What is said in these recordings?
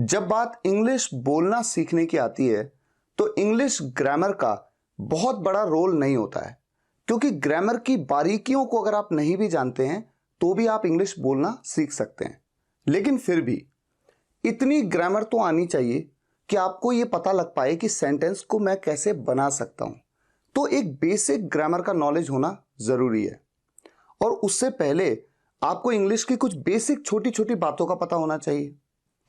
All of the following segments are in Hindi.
जब बात इंग्लिश बोलना सीखने की आती है तो इंग्लिश ग्रामर का बहुत बड़ा रोल नहीं होता है, क्योंकि ग्रामर की बारीकियों को अगर आप नहीं भी जानते हैं तो भी आप इंग्लिश बोलना सीख सकते हैं। लेकिन फिर भी इतनी ग्रामर तो आनी चाहिए कि आपको ये पता लग पाए कि सेंटेंस को मैं कैसे बना सकता हूं। तो एक बेसिक ग्रामर का नॉलेज होना जरूरी है, और उससे पहले आपको इंग्लिश की कुछ बेसिक छोटी छोटी बातों का पता होना चाहिए।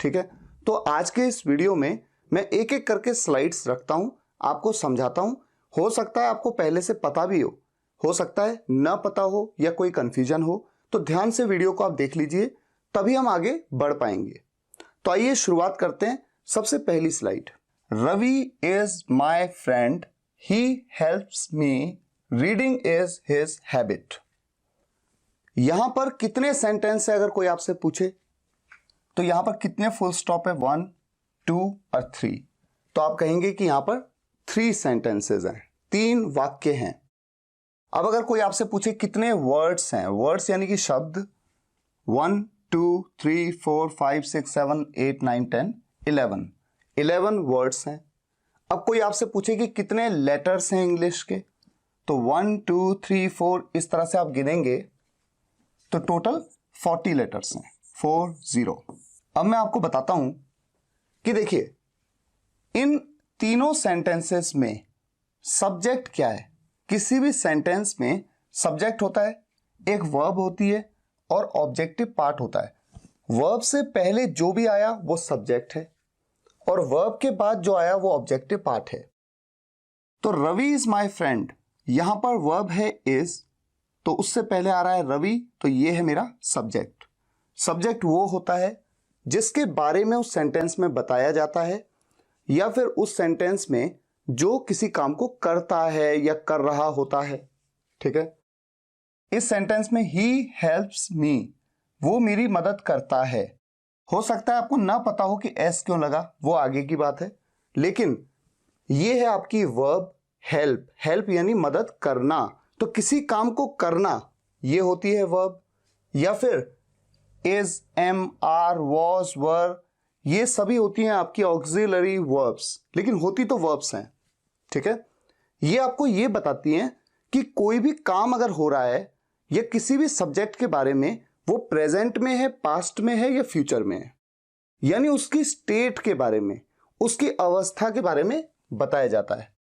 ठीक है, तो आज के इस वीडियो में मैं एक एक करके स्लाइड्स रखता हूं, आपको समझाता हूं। हो सकता है आपको पहले से पता भी हो सकता है ना पता हो या कोई कंफ्यूजन हो, तो ध्यान से वीडियो को आप देख लीजिए, तभी हम आगे बढ़ पाएंगे। तो आइए शुरुआत करते हैं। सबसे पहली slide, Ravi is my friend, he helps me, reading is his habit. यहां पर कितने सेंटेंस है अगर कोई आपसे पूछे तो यहां पर कितने फुल स्टॉप है? 1, 2 और 3। तो आप कहेंगे कि यहां पर 3 सेंटेंसेस हैं, 3 वाक्य हैं। अब अगर कोई आपसे पूछे कितने वर्ड्स हैं, वर्ड्स यानी कि शब्द, 1, 2, 3, 4, 5, 6, 7, 8, 9, 10, 11 वर्ड्स हैं। अब कोई आपसे पूछे कि कितने लेटर्स हैं इंग्लिश के, तो 1, 2, 3, 4 इस तरह से आप गिनेंगे तो टोटल 40 लेटर्स हैं, 40। अब मैं आपको बताता हूं कि देखिए इन तीनों सेंटेंसेस में सब्जेक्ट क्या है। किसी भी सेंटेंस में सब्जेक्ट होता है, एक वर्ब होती है और ऑब्जेक्टिव पार्ट होता है। वर्ब से पहले जो भी आया वो सब्जेक्ट है और वर्ब के बाद जो आया वो ऑब्जेक्टिव पार्ट है। तो रवि इज माई फ्रेंड, यहां पर वर्ब है इज, तो उससे पहले आ रहा है रवि, तो ये है मेरा सब्जेक्ट। सब्जेक्ट वो होता है जिसके बारे में उस सेंटेंस में बताया जाता है, या फिर उस सेंटेंस में जो किसी काम को करता है या कर रहा होता है। ठीक है, इस सेंटेंस में ही हेल्प्स मी, वो मेरी मदद करता है। हो सकता है आपको ना पता हो कि एस क्यों लगा, वो आगे की बात है, लेकिन ये है आपकी वर्ब हेल्प। हेल्प यानी मदद करना, तो किसी काम को करना ये होती है वर्ब। या फिर इज, एम, आर, वॉज, वर, ये सभी होती हैं आपकी ऑक्सिलरी वर्ब्स, लेकिन होती तो वर्ब्स हैं। ठीक है, ये आपको ये बताती हैं कि कोई भी काम अगर हो रहा है या किसी भी सब्जेक्ट के बारे में, वो प्रेजेंट में है, पास्ट में है या फ्यूचर में है, यानी उसकी स्टेट के बारे में, उसकी अवस्था के बारे में बताया जाता है।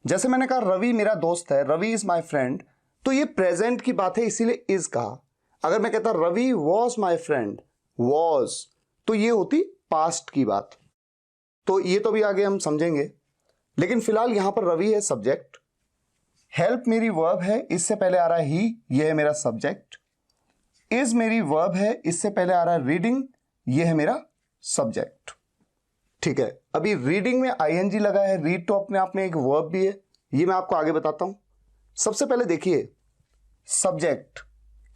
जैसे मैंने कहा रवि मेरा दोस्त है, रवि इज माई फ्रेंड, तो ये प्रेजेंट की बात है इसीलिए इज कहा। अगर मैं कहता Ravi was my friend, was, तो ये होती पास्ट की बात। तो ये तो भी आगे हम समझेंगे, लेकिन फिलहाल यहां पर रवि है सब्जेक्ट, हेल्प मेरी वर्ब है, इससे पहले आ रहा है ही, ये है मेरा सब्जेक्ट। इज मेरी वर्ब है, इससे पहले आ रहा है रीडिंग, ये है मेरा सब्जेक्ट। ठीक है, अभी रीडिंग में आईएनजी लगा है, रीड तो अपने आप में एक वर्ब भी है, ये मैं आपको आगे बताता हूं। सबसे पहले देखिए सब्जेक्ट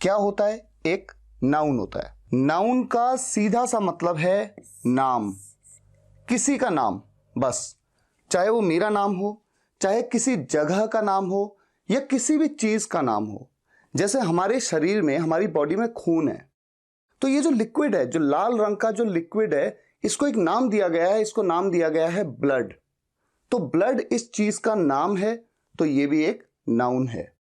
क्या होता है, एक नाउन होता है। नाउन का सीधा सा मतलब है नाम, किसी का नाम, बस, चाहे वो मेरा नाम हो, चाहे किसी जगह का नाम हो, या किसी भी चीज का नाम हो। जैसे हमारे शरीर में, हमारी बॉडी में खून है, तो ये जो लिक्विड है, जो लाल रंग का जो लिक्विड है, इसको एक नाम दिया गया है, इसको नाम दिया गया है ब्लड। तो ब्लड इस चीज का नाम है, तो ये भी एक नाउन है।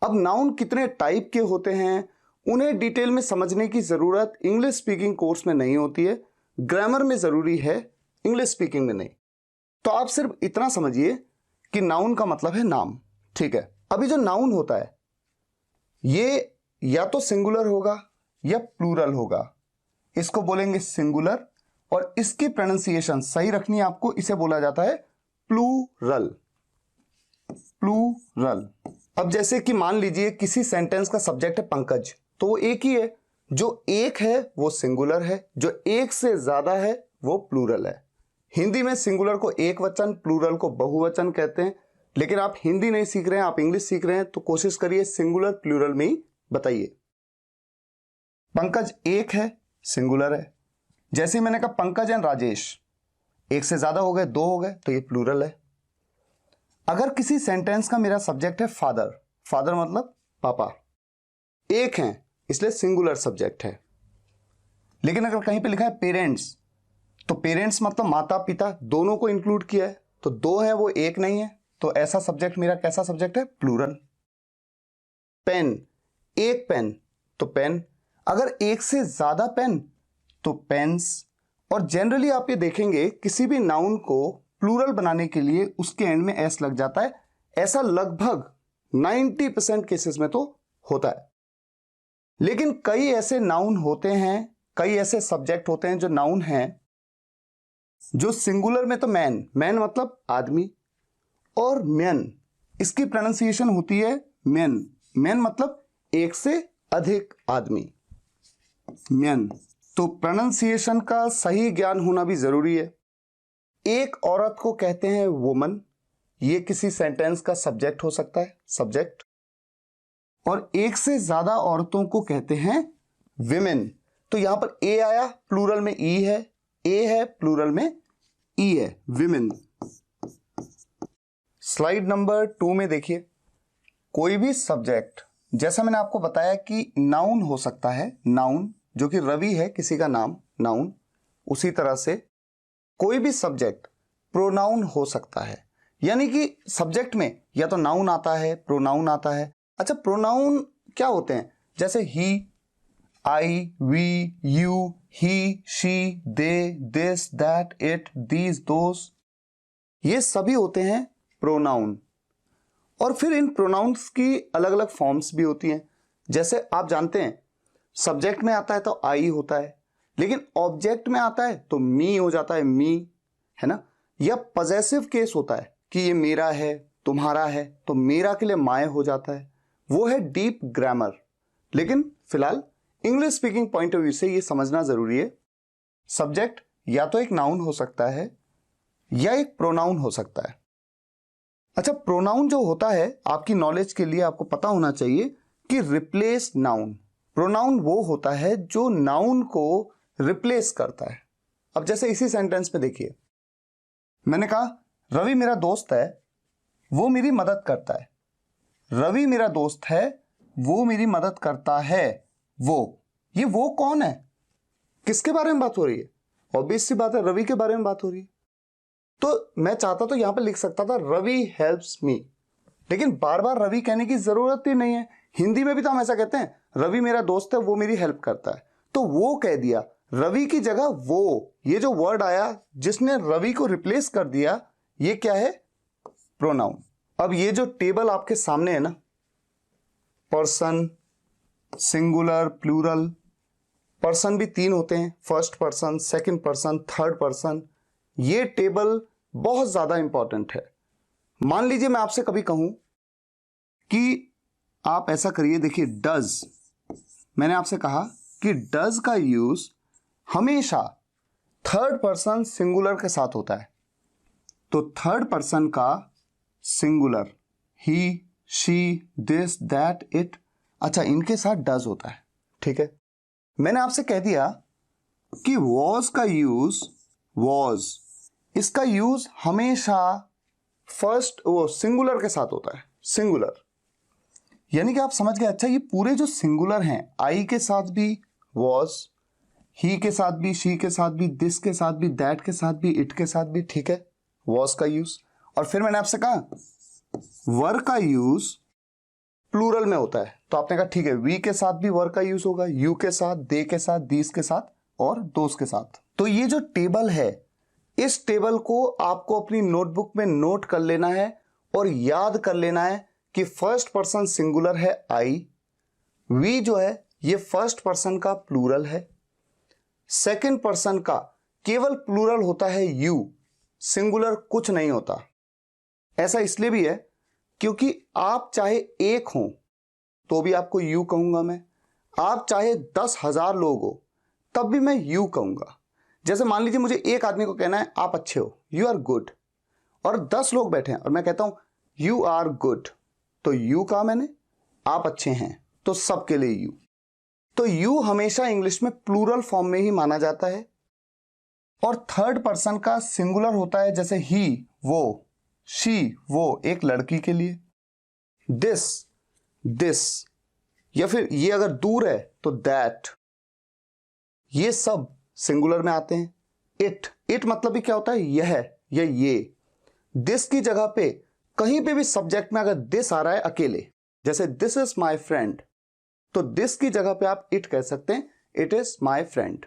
अब नाउन कितने टाइप के होते हैं उन्हें डिटेल में समझने की जरूरत इंग्लिश स्पीकिंग कोर्स में नहीं होती है, ग्रामर में जरूरी है, इंग्लिश स्पीकिंग में नहीं। तो आप सिर्फ इतना समझिए कि नाउन का मतलब है नाम। ठीक है, अभी जो नाउन होता है ये या तो सिंगुलर होगा या प्लूरल होगा। इसको बोलेंगे सिंगुलर, और इसकी प्रोनाउंसिएशन सही रखनी है आपको, इसे बोला जाता है प्लूरल। प्लूरल। अब जैसे कि मान लीजिए किसी सेंटेंस का सब्जेक्ट है पंकज, तो वो एक ही है, जो एक है वो सिंगुलर है, जो एक से ज्यादा है वो प्लूरल है। हिंदी में सिंगुलर को एक वचन, प्लूरल को बहुवचन कहते हैं, लेकिन आप हिंदी नहीं सीख रहे हैं, आप इंग्लिश सीख रहे हैं, तो कोशिश करिए सिंगुलर प्लूरल में ही बताइए। पंकज एक है, सिंगुलर है। जैसे मैंने कहा पंकज एंड राजेश, एक से ज्यादा हो गए, 2 हो गए, तो ये प्लूरल है। अगर किसी सेंटेंस का मेरा सब्जेक्ट है फादर, फादर मतलब पापा, एक हैं इसलिए सिंगुलर सब्जेक्ट है। लेकिन अगर कहीं पे लिखा है पेरेंट्स, तो पेरेंट्स मतलब माता पिता दोनों को इंक्लूड किया है, तो दो है वो एक नहीं है, तो ऐसा सब्जेक्ट मेरा कैसा सब्जेक्ट है? प्लूरल। पेन, एक पेन तो पेन, अगर एक से ज्यादा पेन तो पेन्स। और जनरली आप ये देखेंगे किसी भी नाउन को प्लूरल बनाने के लिए उसके एंड में एस लग जाता है। ऐसा लगभग 90% केसेस में तो होता है। लेकिन कई ऐसे नाउन होते हैं, कई ऐसे सब्जेक्ट होते हैं जो नाउन हैं, जो सिंगुलर में तो मैन, मैन मतलब आदमी, और मेन इसकी प्रोनाउंसिएशन होती है मेन, मेन मतलब एक से अधिक आदमी, मेन। तो प्रोनाउंसिएशन का सही ज्ञान होना भी जरूरी है। एक औरत को कहते हैं वुमन, ये किसी सेंटेंस का सब्जेक्ट हो सकता है, सब्जेक्ट। और एक से ज्यादा औरतों को कहते हैं विमेन। तो यहां पर ए आया, प्लूरल में ई है, ए है प्लूरल में ई है, विमेन। स्लाइड नंबर 2 में देखिए, कोई भी सब्जेक्ट, जैसा मैंने आपको बताया कि नाउन हो सकता है, नाउन जो कि रवि है किसी का नाम, नाउन, उसी तरह से कोई भी सब्जेक्ट प्रोनाउन हो सकता है। यानी कि सब्जेक्ट में या तो नाउन आता है, प्रोनाउन आता है। अच्छा, प्रोनाउन क्या होते हैं? जैसे he, I, we, you, he, she, they, this, that, it, these, those, ये सभी होते हैं प्रोनाउन। और फिर इन प्रोनाउंस की अलग अलग फॉर्म्स भी होती हैं। जैसे आप जानते हैं सब्जेक्ट में आता है तो आई होता है, लेकिन ऑब्जेक्ट में आता है तो मी हो जाता है, मी, है ना। या पजेसिव केस होता है कि ये मेरा है, तुम्हारा है, तो मेरा के लिए माय हो जाता है, वो है डीप ग्रामर। लेकिन फिलहाल English speaking point of view से ये समझना जरूरी है, सब्जेक्ट या तो एक नाउन हो सकता है या एक प्रोनाउन हो सकता है। अच्छा, प्रोनाउन जो होता है, आपकी नॉलेज के लिए आपको पता होना चाहिए कि रिप्लेस नाउन, प्रोनाउन वो होता है जो नाउन को रिप्लेस करता है। अब जैसे इसी सेंटेंस में देखिए, मैंने कहा रवि मेरा दोस्त है, वो मेरी मदद करता है। रवि मेरा दोस्त है, वो मेरी मदद करता है। ये वो कौन है? किसके बारे में बात हो रही है? ऑब्वियस सी बात है, रवि के बारे में बात हो रही है। तो मैं चाहता तो यहां पर लिख सकता था रवि हेल्प्स मी, लेकिन बार बार रवि कहने की जरूरत ही नहीं है। हिंदी में भी तो हम ऐसा कहते हैं, रवि मेरा दोस्त है, वो मेरी हेल्प करता है, तो वो कह दिया, रवि की जगह वो, ये जो वर्ड आया जिसने रवि को रिप्लेस कर दिया, ये क्या है? प्रोनाउन। अब ये जो टेबल आपके सामने है ना, पर्सन, सिंगुलर, प्लूरल, पर्सन भी 3 होते हैं, first person, second person, third person. ये टेबल बहुत ज्यादा इंपॉर्टेंट है। मान लीजिए मैं आपसे कभी कहूं कि आप ऐसा करिए, देखिए डज, मैंने आपसे कहा कि डज का यूज हमेशा थर्ड पर्सन सिंगुलर के साथ होता है। तो थर्ड पर्सन का singular, he, she, this, that, it, अच्छा इनके साथ डज होता है, ठीक है। मैंने आपसे कह दिया कि वॉज का यूज, वॉज, इसका यूज हमेशा फर्स्ट वो सिंगुलर के साथ होता है, सिंगुलर। यानी कि आप समझ गए। अच्छा, ये पूरे जो सिंगुलर हैं, आई के साथ भी वॉज, ही के साथ भी, शी के साथ भी, दिस के साथ भी, दैट के साथ भी, इट के साथ भी, ठीक है, वॉज का यूज। और फिर मैंने आपसे कहा वर का यूज प्लूरल में होता है, तो आपने कहा ठीक है, वी के साथ भी वर का यूज होगा, यू के साथ, दे के साथ, दीस के साथ और दोस्त के साथ। तो ये जो टेबल है, इस टेबल को आपको अपनी नोटबुक में नोट कर लेना है और याद कर लेना है कि फर्स्ट पर्सन सिंगुलर है आई, वी जो है ये फर्स्ट पर्सन का प्लूरल है, सेकंड पर्सन का केवल प्लूरल होता है यू, सिंगुलर कुछ नहीं होता। ऐसा इसलिए भी है क्योंकि आप चाहे एक हो तो भी आपको यू कहूंगा मैं, आप चाहे 10,000 लोग हो तब भी मैं यू कहूंगा। जैसे मान लीजिए मुझे एक आदमी को कहना है आप अच्छे हो, यू आर गुड, और 10 लोग बैठे हैं और मैं कहता हूं यू आर गुड, तो यू कहा मैंने, आप अच्छे हैं, तो सबके लिए यू। तो यू हमेशा इंग्लिश में प्लूरल फॉर्म में ही माना जाता है। और थर्ड पर्सन का सिंगुलर होता है, जैसे ही वो, शी वो, एक लड़की के लिए, दिस दिस, या फिर ये अगर दूर है तो दैट, ये सब सिंगुलर में आते हैं। इट मतलब भी क्या होता है, यह या ये। दिस की जगह पे कहीं पे भी सब्जेक्ट में अगर दिस आ रहा है अकेले, जैसे दिस इज माई फ्रेंड, तो दिस की जगह पे आप इट कह सकते हैं, इट इज माई फ्रेंड।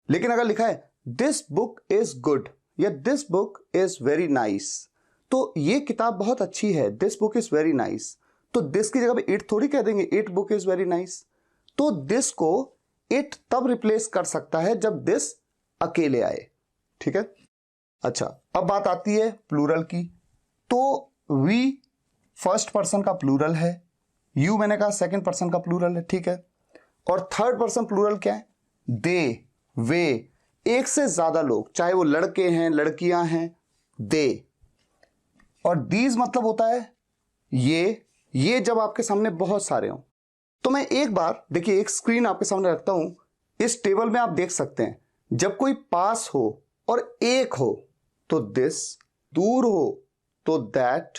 लेकिन अगर लिखा है दिस बुक इज गुड या this book is very nice, तो ये किताब बहुत अच्छी है, this book is very nice, तो दिस की जगह पे इट थोड़ी कह देंगे, it book is very nice. तो दिस को इट तब रिप्लेस कर सकता है जब दिस अकेले आए, ठीक है। अच्छा, अब बात आती है प्लूरल की। तो वी फर्स्ट पर्सन का प्लूरल है, यू मैंने कहा सेकंड पर्सन का प्लूरल है, ठीक है। और थर्ड पर्सन प्लूरल क्या है, दे, वे, एक से ज्यादा लोग, चाहे वो लड़के हैं लड़कियां हैं, दे। और दीज मतलब होता है ये जब आपके सामने बहुत सारे हों। तो मैं एक बार देखिए, एक स्क्रीन आपके सामने रखता हूं, इस टेबल में आप देख सकते हैं, जब कोई पास हो और एक हो तो दिस, दूर हो तो दैट,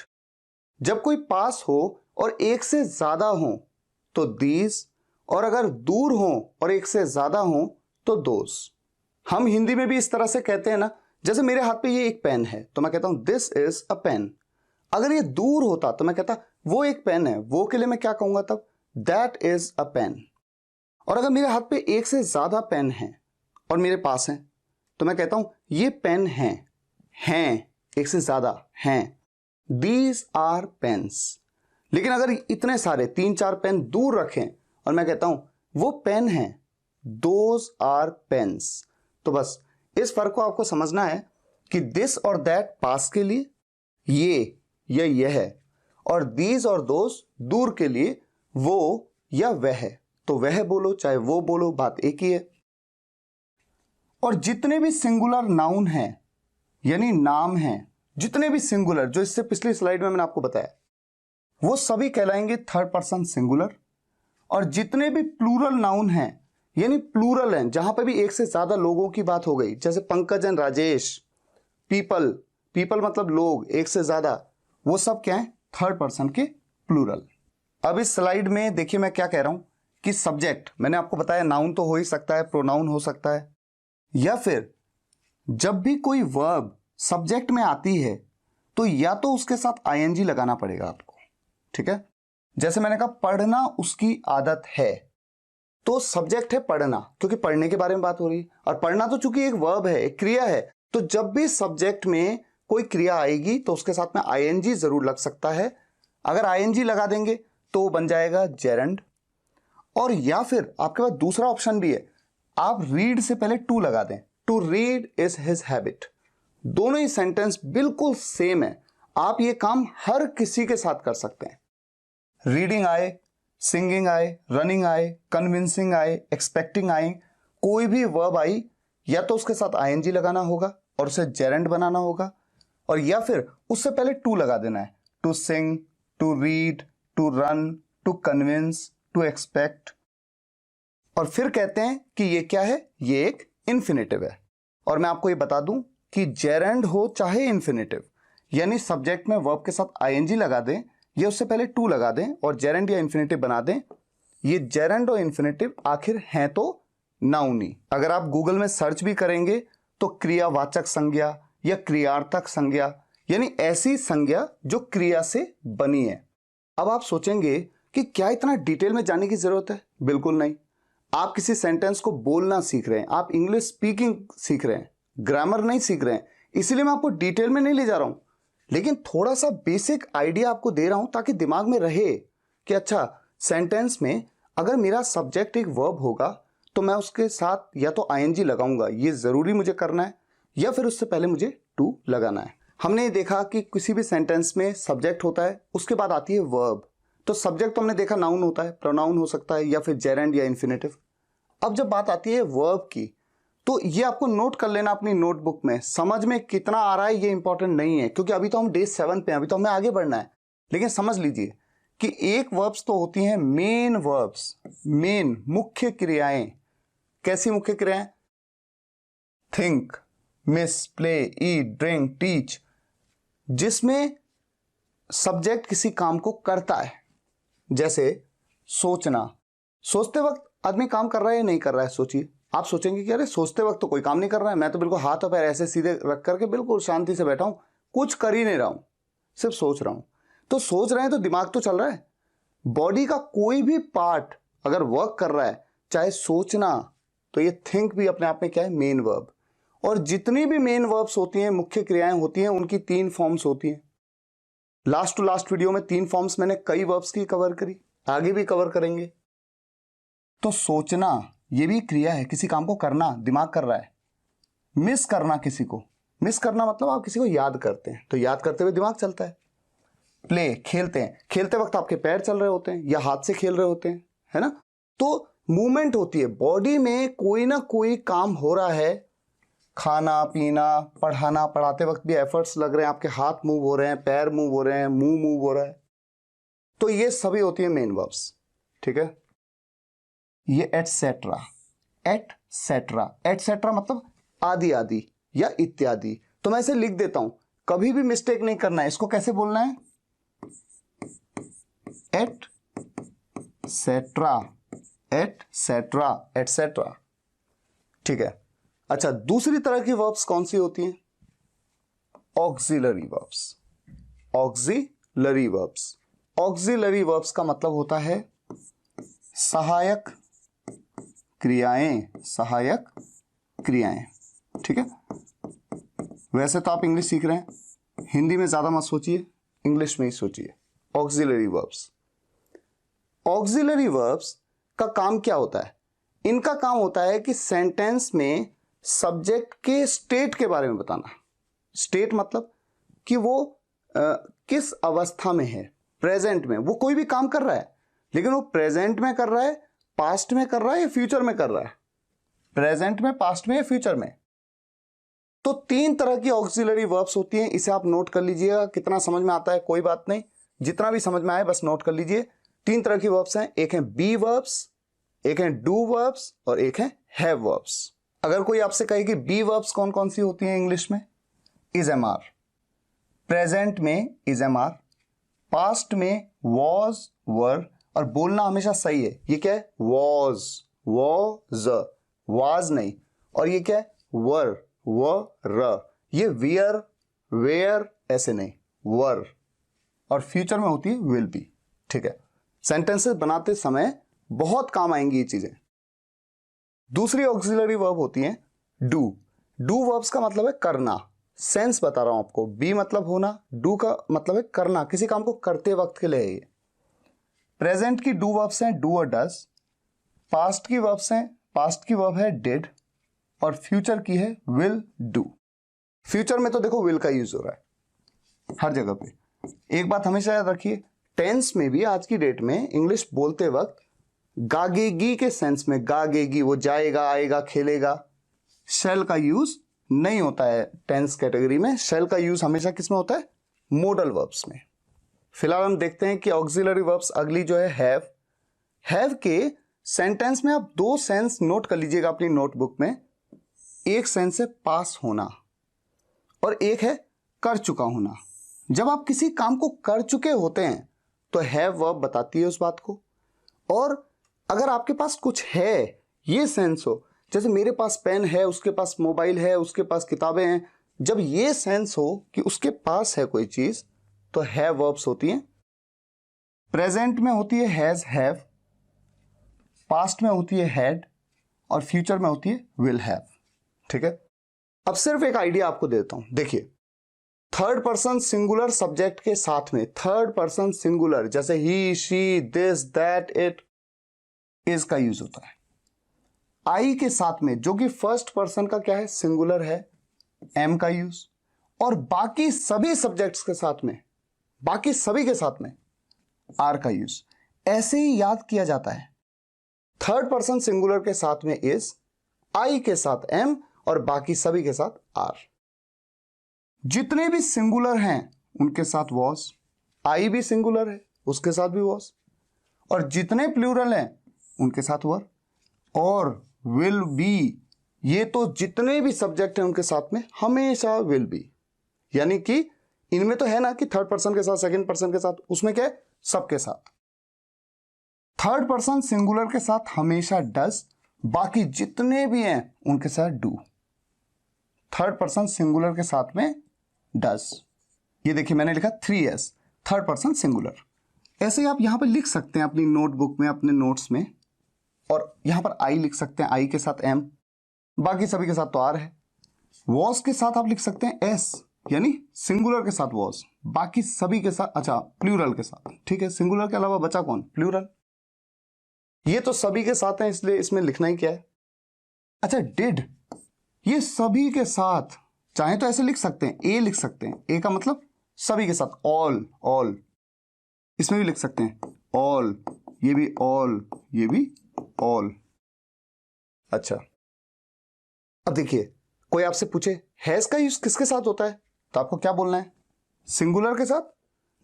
जब कोई पास हो और एक से ज्यादा हो तो दीज, और अगर दूर हो और एक से ज्यादा हो तो दोस। हम हिंदी में भी इस तरह से कहते हैं ना, जैसे मेरे हाथ पे ये एक पेन है तो मैं कहता हूं दिस इज अ पेन। अगर ये दूर होता तो मैं कहता वो एक पेन है, वो के लिए मैं क्या कहूंगा तब, दैट इज अ पेन। और अगर मेरे हाथ पे एक से ज्यादा पेन है और मेरे पास है तो मैं कहता हूं ये पेन हैं एक से ज्यादा हैं, दीज आर पेन्स। लेकिन अगर इतने सारे 3-4 पेन दूर रखें और मैं कहता हूं वो पेन है, दोज आर पेन्स, तो बस इस फर्क को आपको समझना है कि दिस और दैट पास के लिए, ये या यह है, और दीज और दोज दूर के लिए, वो या वह। तो वह बोलो चाहे वो बोलो, बात एक ही है। और जितने भी सिंगुलर नाउन हैं, यानी नाम हैं, जितने भी सिंगुलर, जो इससे पिछली स्लाइड में मैंने आपको बताया, वो सभी कहलाएंगे थर्ड पर्सन सिंगुलर। और जितने भी प्लूरल नाउन हैं, यानी प्लूरल हैं, जहां पर भी एक से ज्यादा लोगों की बात हो गई, जैसे पंकज एंड राजेश, पीपल मतलब लोग, एक से ज्यादा, वो सब क्या है, थर्ड पर्सन के प्लूरल। अब इस स्लाइड में देखिए मैं क्या कह रहा हूं कि सब्जेक्ट, मैंने आपको बताया नाउन तो हो ही सकता है, प्रोनाउन हो सकता है, या फिर जब भी कोई वर्ब सब्जेक्ट में आती है तो या तो उसके साथ आईएनजी लगाना पड़ेगा आपको, ठीक है। जैसे मैंने कहा पढ़ना उसकी आदत है, तो सब्जेक्ट है पढ़ना, क्योंकि पढ़ने के बारे में बात हो रही है, और पढ़ना तो चूंकि एक वर्ब है, एक क्रिया है, तो जब भी सब्जेक्ट में कोई क्रिया आएगी तो उसके साथ में आईएनजी जरूर लग सकता है। अगर आईएनजी लगा देंगे तो वो बन जाएगा जेरंड। और या फिर आपके पास दूसरा ऑप्शन भी है, आप रीड से पहले टू लगा दें, to read is his habit. दोनों ही सेंटेंस बिल्कुल सेम है, आप ये काम हर किसी के साथ कर सकते हैं। रीडिंग आए, सिंगिंग आए, रनिंग आए, कन्विंसिंग आए, एक्सपेक्टिंग आए, कोई भी वर्ब आई, या तो उसके साथ आईएनजी लगाना होगा और उसे जेरेंड बनाना होगा, और या फिर उससे पहले टू लगा देना है, to sing, to read, to run, to convince, to expect. और फिर कहते हैं कि ये क्या है, ये एक इन्फिनेटिव है। और मैं आपको ये बता दूं कि जेरेंड हो चाहे इन्फिनेटिव, यानी सब्जेक्ट में वर्ब के साथ आईएनजी लगा दें या उससे पहले टू लगा दें और जेरेंड या इन्फिनेटिव बना दें, ये जेरेंड और इन्फिनेटिव आखिर हैं तो नाउन ही। अगर आप गूगल में सर्च भी करेंगे तो क्रियावाचक संज्ञा या क्रियार्थक संज्ञा, यानी ऐसी संज्ञा जो क्रिया से बनी है। अब आप सोचेंगे कि क्या इतना डिटेल में जाने की जरूरत है? बिल्कुल नहीं। आप किसी सेंटेंस को बोलना सीख रहे हैं, आप इंग्लिश स्पीकिंग सीख रहे हैं, ग्रामर नहीं सीख रहे हैं, इसीलिए मैं आपको डिटेल में नहीं ले जा रहा हूं, लेकिन थोड़ा सा बेसिक आइडिया आपको दे रहा हूं ताकि दिमाग में रहे कि अच्छा, सेंटेंस में अगर मेरा सब्जेक्ट एक वर्ब होगा तो मैं उसके साथ या तो आईएनजी लगाऊंगा, ये जरूरी मुझे करना है, या फिर उससे पहले मुझे टू लगाना है। हमने देखा कि किसी भी सेंटेंस में सब्जेक्ट होता है, उसके बाद आती है वर्ब। तो सब्जेक्ट तो हमने देखा नाउन होता है, प्रोनाउन हो सकता है, या फिर जेरेंड या इन्फिनेटिव। अब जब बात आती है वर्ब की, तो ये आपको नोट कर लेना अपनी नोटबुक में। समझ में कितना आ रहा है ये इंपॉर्टेंट नहीं है, क्योंकि अभी तो हम डे 7 पे हैं, अभी तो हमें आगे बढ़ना है। लेकिन समझ लीजिए कि एक वर्ब्स तो होती हैं मेन वर्ब्स, मेन मुख्य क्रियाएं। कैसी मुख्य क्रियाएं? थिंक, मिस, प्ले, ईट, ड्रिंक, टीच, जिसमें सब्जेक्ट किसी काम को करता है। जैसे सोचना, सोचते वक्त आदमी काम कर रहा है या नहीं कर रहा है, सोचिए। आप सोचेंगे कि अरे सोचते वक्त तो कोई काम नहीं कर रहा है, मैं तो बिल्कुल हाथ और पैर ऐसे सीधे रख करके बिल्कुल शांति से बैठा हूं, कुछ कर ही नहीं रहा हूं, सिर्फ सोच रहा हूं। तो सोच रहे हैं तो दिमाग तो चल रहा है। बॉडी का कोई भी पार्ट अगर वर्क कर रहा है, चाहे सोचना, तो ये थिंक भी अपने आप में क्या है, मेन वर्ब। और जितनी भी मेन वर्ब्स होती हैं, मुख्य क्रियाएं होती हैं, उनकी 3 फॉर्म्स होती हैं। लास्ट टू लास्ट वीडियो में 3 फॉर्म्स मैंने कई वर्ब्स की कवर करी, आगे भी कवर करेंगे। तो सोचना ये भी क्रिया है, किसी काम को करना, दिमाग कर रहा है। मिस करना, किसी को मिस करना मतलब आप किसी को याद करते हैं, तो याद करते हुए दिमाग चलता है। प्ले, खेलते हैं, खेलते वक्त आपके पैर चल रहे होते हैं या हाथ से खेल रहे होते हैं, है ना। तो मूवमेंट होती है, बॉडी में कोई ना कोई काम हो रहा है। खाना पीना, पढ़ाना, पढ़ाते वक्त भी एफर्ट्स लग रहे हैं, आपके हाथ मूव हो रहे हैं, पैर मूव हो रहे हैं, मुंह मूव हो रहा है। तो ये सभी होती है मेन वर्ब्स, ठीक है। ये एटसेट्रा, एटसेट्रा मतलब आदि आदि या इत्यादि। तो मैं इसे लिख देता हूं, कभी भी मिस्टेक नहीं करना है। इसको कैसे बोलना है, एटसेट्रा, एटसेट्रा, एटसेट्रा, ठीक है। अच्छा, दूसरी तरह की वर्ब्स कौन सी होती हैं, auxiliary verbs. Auxiliary verbs, auxiliary verbs का मतलब होता है सहायक क्रियाएं, सहायक क्रियाएं, ठीक है। वैसे तो आप इंग्लिश सीख रहे हैं, हिंदी में ज्यादा मत सोचिए, इंग्लिश में ही सोचिए। ऑक्सिलरी वर्ब्स, ऑक्सिलरी वर्ब्स का काम क्या होता है, इनका काम होता है कि सेंटेंस में सब्जेक्ट के स्टेट के बारे में बताना। स्टेट मतलब कि वो किस अवस्था में है, प्रेजेंट में। वो कोई भी काम कर रहा है, लेकिन वो प्रेजेंट में कर रहा है, पास्ट में कर रहा है या फ्यूचर में कर रहा है, प्रेजेंट में, पास्ट में या फ्यूचर में। तो 3 तरह की ऑक्सिलरी वर्ब्स होती हैं, इसे आप नोट कर लीजिएगा। कितना समझ में आता है कोई बात नहीं, जितना भी समझ में आए बस नोट कर लीजिए। 3 तरह की वर्ब्स हैं, एक है बी वर्ब्स, एक है डू वर्ब्स और एक है हैव वर्ब्स। अगर कोई आपसे कहे कि बी वर्ब्स कौन कौन सी होती हैं इंग्लिश में, इज एम आर, प्रेजेंट में इज एम आर, पास्ट में वॉज वर, और बोलना हमेशा सही है, ये क्या है, वॉज, वॉज, वाज नहीं। और ये क्या है, वर, व र, ये वियर, वेयर ऐसे नहीं, वर। और फ्यूचर में होती है विल बी, ठीक है। सेंटेंसेस बनाते समय बहुत काम आएंगी ये चीजें। दूसरी ऑक्सिलरी वर्ब होती है डू। डू वर्ब्स का मतलब है करना, सेंस बता रहा हूं आपको। बी मतलब होना, डू का मतलब है करना, किसी काम को करते वक्त के लिए है ये। प्रेजेंट की डू वर्ब्स हैं डू और डज, पास्ट की वर्ब्स हैं, पास्ट की वर्ब है डिड, और फ्यूचर की है विल डू। फ्यूचर में तो देखो विल का यूज हो रहा है हर जगह पे। एक बात हमेशा याद रखिए, टेंस में भी आज की डेट में इंग्लिश बोलते वक्त गागेगी के सेंस में, गागेगी वो जाएगा, आएगा, खेलेगा, शैल का यूज नहीं होता है टेंस कैटेगरी में। शैल का यूज हमेशा किस में होता है, मोडल वर्ब्स में। फिलहाल हम देखते हैं कि ऑक्सिलरी वर्ब्स अगली जो है हैव। हैव के सेंटेंस में आप 2 सेंस नोट कर लीजिएगा अपनी नोटबुक में। एक सेंस है पास होना और एक है कर चुका होना। जब आप किसी काम को कर चुके होते हैं तो हैव वर्ब बताती है उस बात को। और अगर आपके पास कुछ है, ये सेंस हो, जैसे मेरे पास पेन है, उसके पास मोबाइल है, उसके पास किताबें हैं, जब ये सेंस हो कि उसके पास है कोई चीज, तो हैव वर्ब्स होती हैं। प्रेजेंट में होती है हैज, हैव, पास्ट में होती है हैड, और फ्यूचर में होती है विल हैव, ठीक है। अब सिर्फ एक आइडिया आपको देता हूं, देखिए, थर्ड पर्सन सिंगुलर सब्जेक्ट के साथ में, थर्ड पर्सन सिंगुलर जैसे he, she, this, that, it, is का यूज होता है। आई के साथ में जो कि फर्स्ट पर्सन का क्या है, सिंगुलर है, एम का यूज। और बाकी सभी सब्जेक्ट्स के साथ में, बाकी सभी के साथ में आर का यूज। ऐसे ही याद किया जाता है, थर्ड पर्सन सिंगुलर के साथ में इज, आई के साथ एम, और बाकी सभी के साथ आर। जितने भी सिंगुलर हैं उनके साथ वॉज, आई भी सिंगुलर है उसके साथ भी वॉज, और जितने प्लूरल हैं उनके साथ वर, और विल बी, ये तो जितने भी सब्जेक्ट हैं उनके साथ में हमेशा विल बी। यानी कि इनमें तो है ना कि थर्ड पर्सन के साथ, सेकंड पर्सन के साथ, उसमें क्या है, सबके साथ। थर्ड पर्सन सिंगुलर के साथ हमेशा डज, बाकी जितने भी हैं उनके साथ डू। थर्ड पर्सन सिंगुलर के साथ में डज। ये देखिए मैंने लिखा 3s, थर्ड पर्सन सिंगुलर। ऐसे ही आप यहां पर लिख सकते हैं अपनी नोटबुक में, अपने नोट्स में, और यहां पर आई लिख सकते हैं, आई के साथ एम, बाकी सभी के साथ तो आर है। वॉज के साथ आप लिख सकते हैं एस, यानी सिंगुलर के साथ वॉज, बाकी सभी के साथ, अच्छा प्लूरल के साथ, ठीक है, सिंगुलर के अलावा बचा कौन, प्लूरल। ये तो सभी के साथ है इसलिए इसमें लिखना ही क्या है। अच्छा डिड, ये सभी के साथ, चाहे तो ऐसे लिख सकते हैं, ए लिख सकते हैं, ए का मतलब सभी के साथ, ऑल, ऑल, इसमें भी लिख सकते हैं ऑल, ये भी ऑल, ये भी ऑल। अच्छा अब देखिए कोई आपसे पूछे हैज का यूज किसके साथ होता है, तो आपको क्या बोलना है, सिंगुलर के साथ?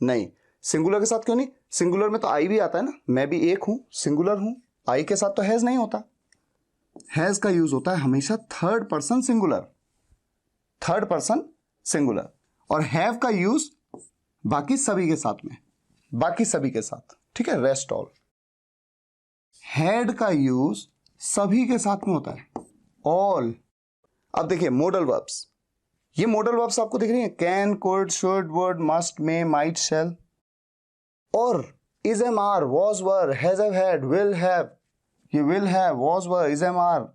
नहीं, सिंगुलर के साथ क्यों नहीं, सिंगुलर में तो आई भी आता है ना, मैं भी एक हूं, सिंगुलर हूं, आई के साथ तो हैज नहीं होता। हैज का यूज होता है हमेशा third person singular, third person singular. और हैव का यूज बाकी सभी के साथ में, बाकी सभी के साथ, ठीक है, रेस्ट ऑल। हैड का यूज सभी के साथ में होता है, ऑल। अब देखिए मोडल वर्ब्स, ये मोडल वर्ब्स आपको दिख रही है, can, could, should, would, must, may, might, shall. और is am are, was were, has have had, will have, ये will have, was were, is am are,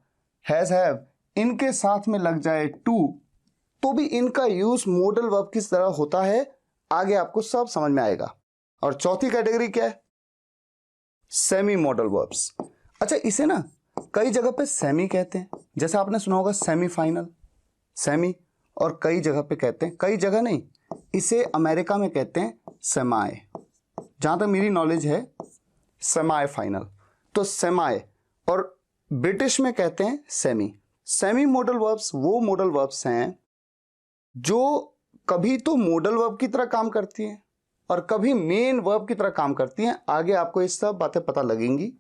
has have, इनके साथ में लग जाए टू, तो भी इनका यूज मोडल वर्ब किस तरह होता है आगे आपको सब समझ में आएगा। और चौथी कैटेगरी क्या है, सेमी मॉडल वर्ब्स। अच्छा इसे ना कई जगह पे सेमी कहते हैं, जैसे आपने सुना होगा सेमीफाइनल, सेमी, और कई जगह पे कहते हैं, कई जगह नहीं, इसे अमेरिका में कहते हैं सेमाई, जहां तक मेरी नॉलेज है सेमाई फाइनल, तो सेमाई, और ब्रिटिश में कहते हैं सेमी। सेमी मॉडल वर्ब्स वो मॉडल वर्ब्स हैं जो कभी तो मॉडल वर्ब की तरह काम करती हैं और कभी मेन वर्ब की तरह काम करती हैं। आगे आपको ये सब बातें पता लगेंगी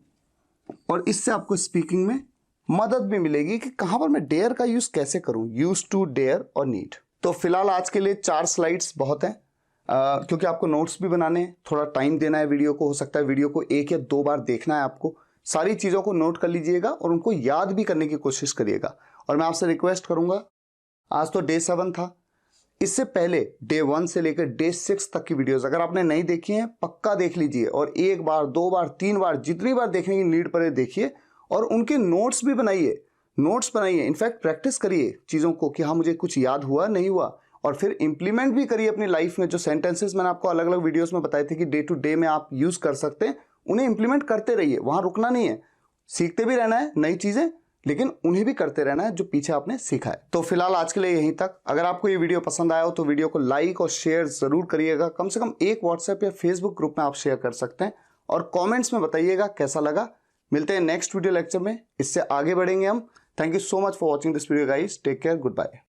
और इससे आपको स्पीकिंग में मदद भी मिलेगी कि कहां पर मैं डेयर का यूज कैसे करूं, यूज टू, डेयर और नीड। तो फिलहाल आज के लिए 4 स्लाइड्स बहुत हैं, क्योंकि आपको नोट्स भी बनाने हैं, थोड़ा टाइम देना है वीडियो को, हो सकता है वीडियो को 1 या 2 बार देखना है आपको। सारी चीज़ों को नोट कर लीजिएगा और उनको याद भी करने की कोशिश करिएगा। और मैं आपसे रिक्वेस्ट करूंगा, आज तो डे 7 था, इससे पहले डे 1 से लेकर डे 6 तक की वीडियोस अगर आपने नहीं देखी हैं पक्का देख लीजिए, और 1 बार 2 बार 3 बार जितनी बार देखने की नीड पड़े देखिए, और उनके नोट्स भी बनाइए, नोट्स बनाइए, इनफैक्ट प्रैक्टिस करिए चीज़ों को कि हाँ मुझे कुछ याद हुआ नहीं हुआ, और फिर इंप्लीमेंट भी करिए अपनी लाइफ में। जो सेंटेंसेस मैंने आपको अलग अलग वीडियोस में बताए थे कि डे टू डे में आप यूज कर सकते हैं, उन्हें इंप्लीमेंट करते रहिए, वहां रुकना नहीं है, सीखते भी रहना है नई चीजें, लेकिन उन्हें भी करते रहना है जो पीछे आपने सीखा है। तो फिलहाल आज के लिए यहीं तक। अगर आपको ये वीडियो पसंद आया हो तो वीडियो को लाइक और शेयर जरूर करिएगा, कम से कम एक व्हाट्सएप या फेसबुक ग्रुप में आप शेयर कर सकते हैं, और कमेंट्स में बताइएगा कैसा लगा। मिलते हैं नेक्स्ट वीडियो लेक्चर में, इससे आगे बढ़ेंगे हम। Thank you so much for watching this video guys, take care, good bye.